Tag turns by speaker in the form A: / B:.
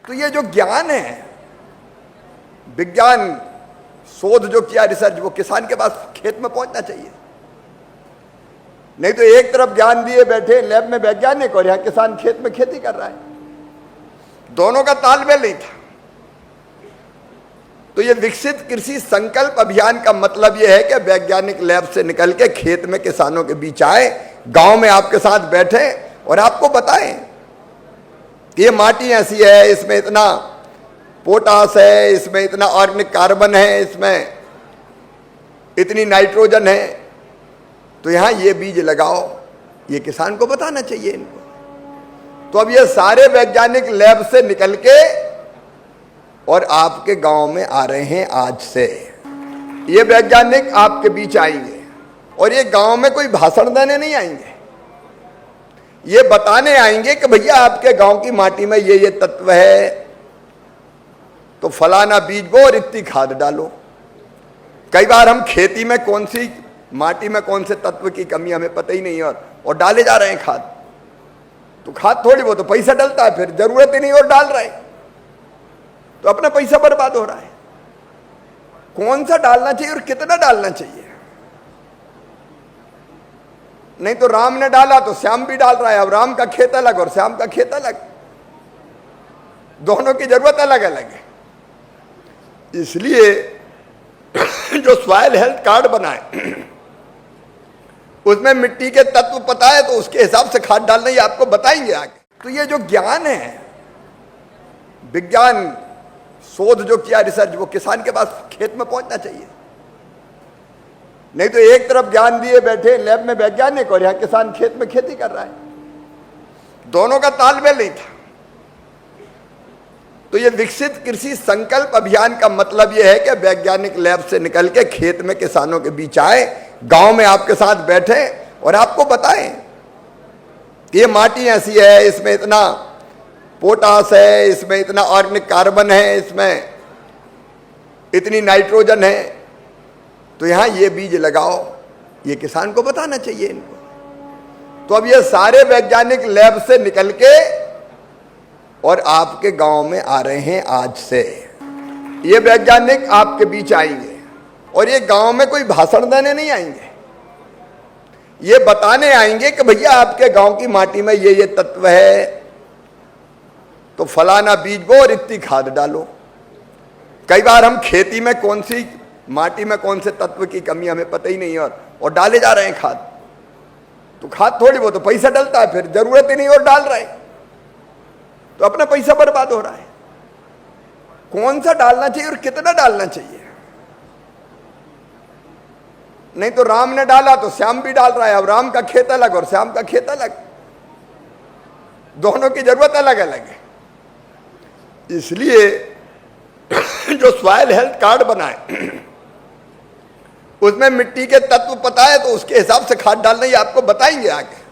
A: तो ये जो ज्ञान है, विज्ञान शोध जो किया, रिसर्च, वो किसान के पास खेत में पहुंचना चाहिए। नहीं तो एक तरफ ज्ञान दिए बैठे लैब में वैज्ञानिक और यहां किसान खेत में खेती कर रहा है, दोनों का तालमेल नहीं था। तो ये विकसित कृषि संकल्प अभियान का मतलब यह है कि वैज्ञानिक लैब से निकल के खेत में किसानों के बीच आए, गांव में आपके साथ बैठे और आपको बताएं कि ये माटी ऐसी है, इसमें इतना पोटास है, इसमें इतना ऑर्गेनिक कार्बन है, इसमें इतनी नाइट्रोजन है, तो यहां ये बीज लगाओ। ये किसान को बताना चाहिए इनको। तो अब ये सारे वैज्ञानिक लैब से निकल के और आपके गांव में आ रहे हैं। आज से ये वैज्ञानिक आपके बीच आएंगे और ये गांव में कोई भाषण देने नहीं आएंगे, ये बताने आएंगे कि भैया आपके गांव की माटी में ये तत्व है, तो फलाना बीज बो और इतनी खाद डालो। कई बार हम खेती में कौन सी माटी में कौन से तत्व की कमी हमें पता ही नहीं है और डाले जा रहे हैं खाद। तो खाद थोड़ी बहुत तो पैसा डलता है, फिर जरूरत ही नहीं और डाल रहे हैं, तो अपना पैसा बर्बाद हो रहा है। कौन सा डालना चाहिए और कितना डालना चाहिए। नहीं तो राम ने डाला तो श्याम भी डाल रहा है। अब राम का खेत अलग और श्याम का खेत अलग, दोनों की जरूरत अलग अलग है। इसलिए जो सॉइल हेल्थ कार्ड बनाए उसमें मिट्टी के तत्व पता है, तो उसके हिसाब से खाद डालना ही आपको बताएंगे आगे। तो ये जो ज्ञान है, विज्ञान शोध जो किया, रिसर्च, वो किसान के पास खेत में पहुंचना चाहिए। नहीं तो एक तरफ ज्ञान दिए बैठे लैब में वैज्ञानिक और यहां किसान खेत में खेती कर रहा है, दोनों का तालमेल नहीं था। तो ये विकसित कृषि संकल्प अभियान का मतलब यह है कि वैज्ञानिक लैब से निकल के खेत में किसानों के बीच आए, गांव में आपके साथ बैठे और आपको बताएं कि ये माटी ऐसी है, इसमें इतना पोटास है, इसमें इतना ऑर्गेनिक कार्बन है, इसमें इतनी नाइट्रोजन है, तो यहां ये बीज लगाओ। ये किसान को बताना चाहिए इनको। तो अब ये सारे वैज्ञानिक लैब से निकल के और आपके गांव में आ रहे हैं। आज से ये वैज्ञानिक आपके बीच आएंगे और ये गांव में कोई भाषण देने नहीं आएंगे, ये बताने आएंगे कि भैया आपके गांव की माटी में ये तत्व है, तो फलाना बीज बो और इतनी खाद डालो। कई बार हम खेती में कौन सी माटी में कौन से तत्व की कमी हमें पता ही नहीं है और डाले जा रहे हैं खाद। तो खाद थोड़ी बहुत तो पैसा डलता है, फिर जरूरत ही नहीं और डाल रहे हैं, तो अपना पैसा बर्बाद हो रहा है। कौन सा डालना चाहिए और कितना डालना चाहिए। नहीं तो राम ने डाला तो श्याम भी डाल रहा है। अब राम का खेत अलग और श्याम का खेत अलग, दोनों की जरूरत अलग अलग है। इसलिए जो सॉइल हेल्थ कार्ड बनाए उसमें मिट्टी के तत्व पता है, तो उसके हिसाब से खाद डालना ही आपको बताएंगे आगे।